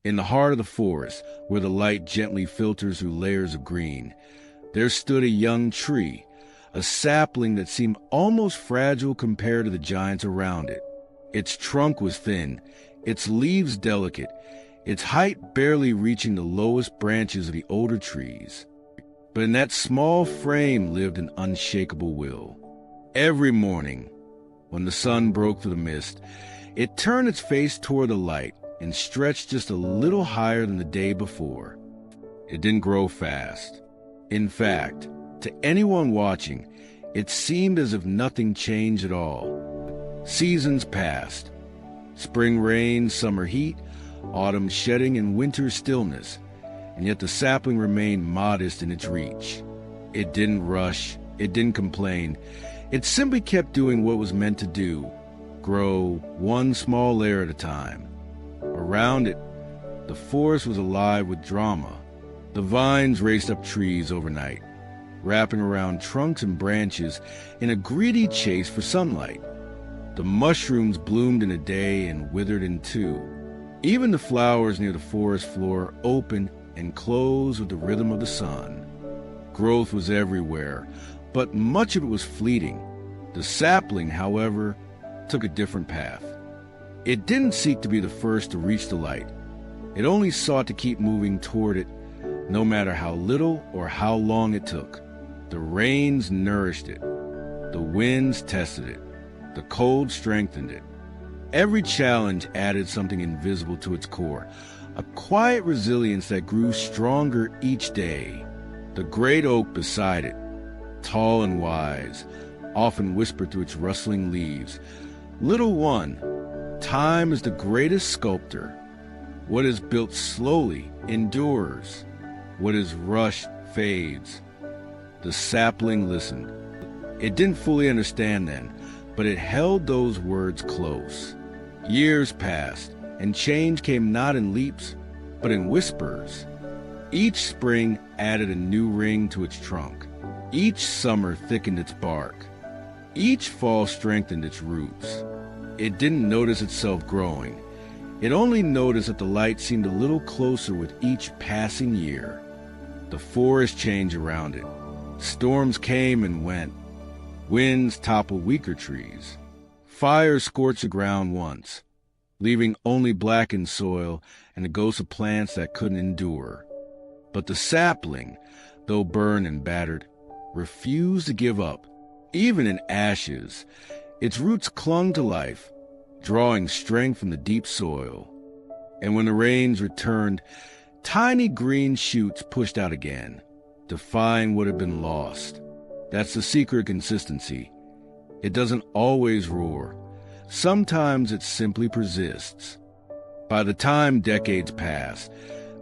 In the heart of the forest, where the light gently filters through layers of green, there stood a young tree, a sapling that seemed almost fragile compared to the giants around it. Its trunk was thin, its leaves delicate, its height barely reaching the lowest branches of the older trees. But in that small frame lived an unshakable will. Every morning, when the sun broke through the mist, it turned its face toward the light and stretched just a little higher than the day before. It didn't grow fast. In fact, to anyone watching, it seemed as if nothing changed at all. Seasons passed. Spring rain, summer heat, autumn shedding, and winter stillness, and yet the sapling remained modest in its reach. It didn't rush, it didn't complain. It simply kept doing what it was meant to do, grow one small layer at a time. Around it, the forest was alive with drama. The vines raced up trees overnight, wrapping around trunks and branches in a greedy chase for sunlight. The mushrooms bloomed in a day and withered in two. Even the flowers near the forest floor opened and closed with the rhythm of the sun. Growth was everywhere, but much of it was fleeting. The sapling, however, took a different path. It didn't seek to be the first to reach the light. It only sought to keep moving toward it, no matter how little or how long it took. The rains nourished it. The winds tested it. The cold strengthened it. Every challenge added something invisible to its core, a quiet resilience that grew stronger each day. The great oak beside it, tall and wise, often whispered through its rustling leaves, "Little one, time is the greatest sculptor. What is built slowly endures. What is rushed fades." The sapling listened. It didn't fully understand then, but it held those words close. Years passed, and change came not in leaps, but in whispers. Each spring added a new ring to its trunk. Each summer thickened its bark. Each fall strengthened its roots. It didn't notice itself growing. It only noticed that the light seemed a little closer with each passing year. The forest changed around it. Storms came and went. Winds toppled weaker trees. Fire scorched the ground once, leaving only blackened soil and the ghosts of plants that couldn't endure. But the sapling, though burned and battered, refused to give up. Even in ashes, its roots clung to life, drawing strength from the deep soil. And when the rains returned, tiny green shoots pushed out again, defying what had been lost. That's the secret of consistency. It doesn't always roar. Sometimes it simply persists. By the time decades passed,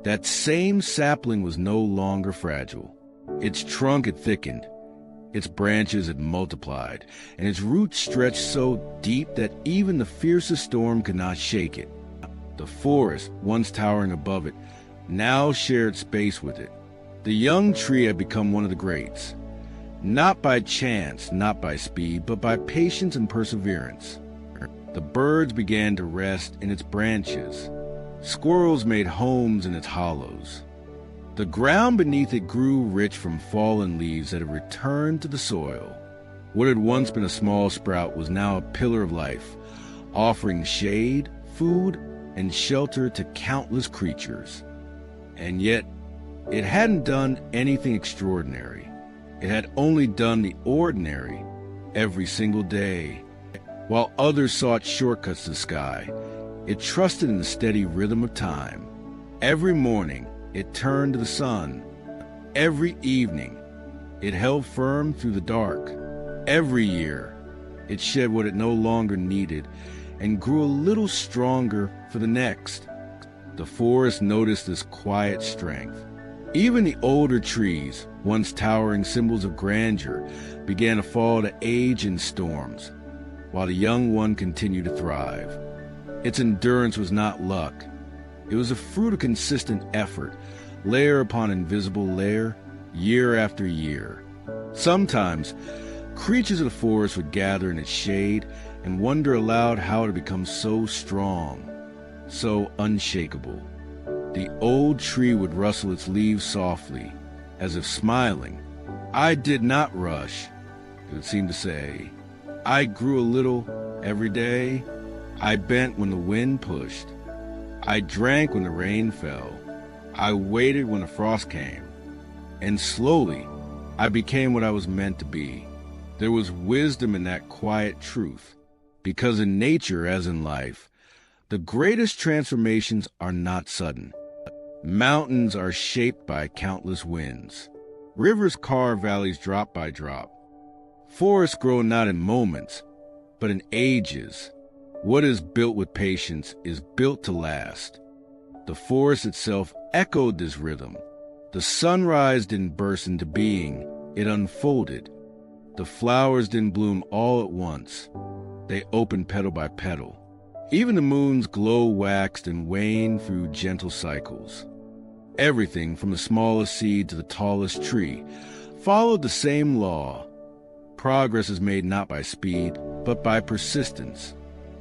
that same sapling was no longer fragile. Its trunk had thickened, its branches had multiplied, and its roots stretched so deep that even the fiercest storm could not shake it. The forest, once towering above it, now shared space with it. The young tree had become one of the greats. Not by chance, not by speed, but by patience and perseverance. The birds began to rest in its branches. Squirrels made homes in its hollows. The ground beneath it grew rich from fallen leaves that had returned to the soil. What had once been a small sprout was now a pillar of life, offering shade, food, and shelter to countless creatures. And yet, it hadn't done anything extraordinary. It had only done the ordinary every single day. While others sought shortcuts to the sky, it trusted in the steady rhythm of time. Every morning, it turned to the sun. Every evening, it held firm through the dark. Every year, it shed what it no longer needed and grew a little stronger for the next. The forest noticed this quiet strength. Even the older trees, once towering symbols of grandeur, began to fall to age in storms, while the young one continued to thrive. Its endurance was not luck. It was a fruit of consistent effort, layer upon invisible layer, year after year. Sometimes, creatures of the forest would gather in its shade and wonder aloud how it had become so strong, so unshakable. The old tree would rustle its leaves softly, as if smiling. I did not rush, it would seem to say. I grew a little every day. I bent when the wind pushed. I drank when the rain fell. I waited when the frost came. And slowly, I became what I was meant to be. There was wisdom in that quiet truth, because in nature, as in life, the greatest transformations are not sudden. Mountains are shaped by countless winds. Rivers carve valleys drop by drop. Forests grow not in moments, but in ages. What is built with patience is built to last. The forest itself echoed this rhythm. The sunrise didn't burst into being, it unfolded. The flowers didn't bloom all at once. They opened petal by petal. Even the moon's glow waxed and waned through gentle cycles. Everything from the smallest seed to the tallest tree followed the same law. Progress is made not by speed, but by persistence.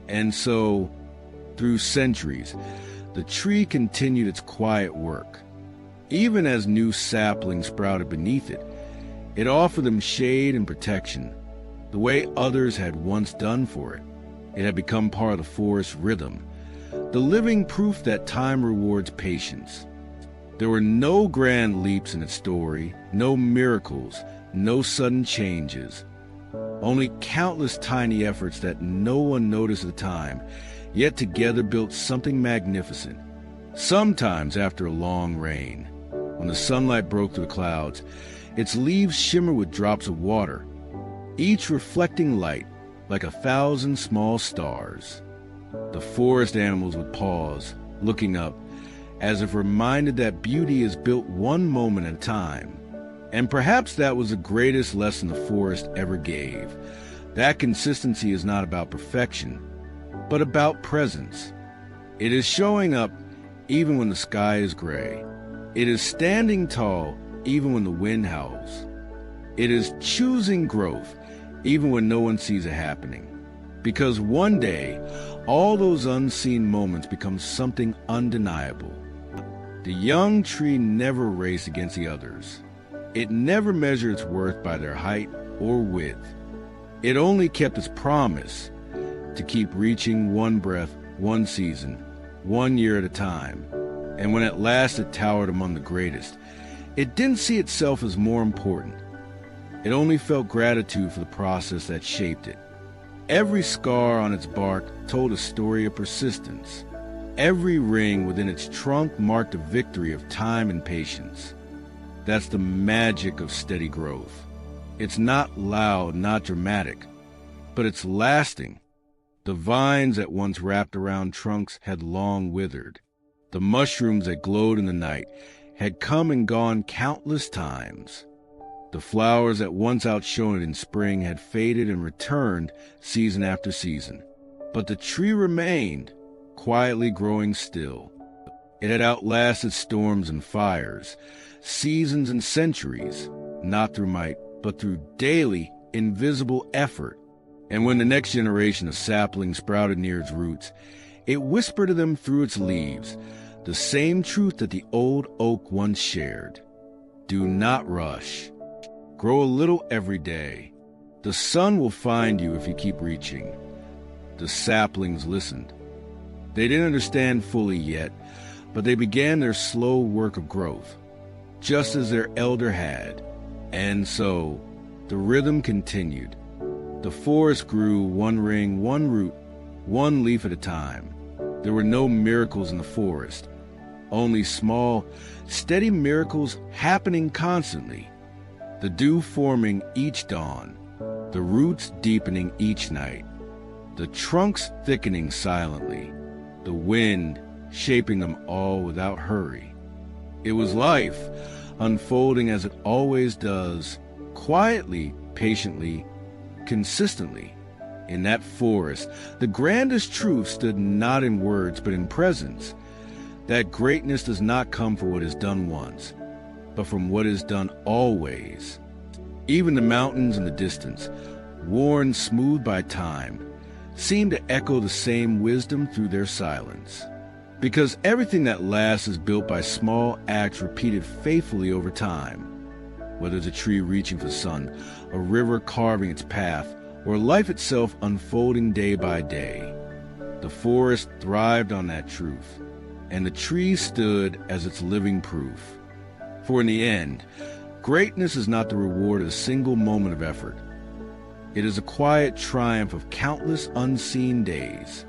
And so, through centuries, the tree continued its quiet work. Even as new saplings sprouted beneath it, it offered them shade and protection, the way others had once done for it. It had become part of the forest's rhythm, the living proof that time rewards patience. There were no grand leaps in its story, no miracles, no sudden changes, only countless tiny efforts that no one noticed at the time, yet together built something magnificent. Sometimes after a long rain, when the sunlight broke through the clouds, its leaves shimmered with drops of water, each reflecting light like 1,000 small stars. The forest animals would pause, looking up, as if reminded that beauty is built one moment at a time. And perhaps that was the greatest lesson the forest ever gave. That consistency is not about perfection, but about presence. It is showing up even when the sky is gray. It is standing tall even when the wind howls. It is choosing growth even when no one sees it happening. Because one day, all those unseen moments become something undeniable. The young tree never raced against the others. It never measured its worth by their height or width. It only kept its promise to keep reaching one breath, one season, 1 year at a time. And when at last it towered among the greatest, it didn't see itself as more important. It only felt gratitude for the process that shaped it. Every scar on its bark told a story of persistence. Every ring within its trunk marked a victory of time and patience. That's the magic of steady growth. It's not loud, not dramatic, but it's lasting. The vines that once wrapped around trunks had long withered. The mushrooms that glowed in the night had come and gone countless times. The flowers that once outshone it in spring had faded and returned season after season. But the tree remained, quietly growing still. It had outlasted storms and fires, seasons and centuries, not through might, but through daily, invisible effort. And when the next generation of saplings sprouted near its roots, it whispered to them through its leaves the same truth that the old oak once shared. Do not rush. Grow a little every day. The sun will find you if you keep reaching. The saplings listened. They didn't understand fully yet, but they began their slow work of growth, just as their elder had. And so, the rhythm continued. The forest grew one ring, one root, one leaf at a time. There were no miracles in the forest, only small, steady miracles happening constantly. The dew forming each dawn, the roots deepening each night, the trunks thickening silently, the wind shaping them all without hurry. It was life, unfolding as it always does, quietly, patiently, consistently. In that forest, the grandest truth stood not in words, but in presence. That greatness does not come from what is done once, but from what is done always. Even the mountains in the distance, worn smooth by time, seemed to echo the same wisdom through their silence. Because everything that lasts is built by small acts repeated faithfully over time. Whether it's a tree reaching for sun, a river carving its path, or life itself unfolding day by day, the forest thrived on that truth, and the tree stood as its living proof. For in the end, greatness is not the reward of a single moment of effort. It is a quiet triumph of countless unseen days,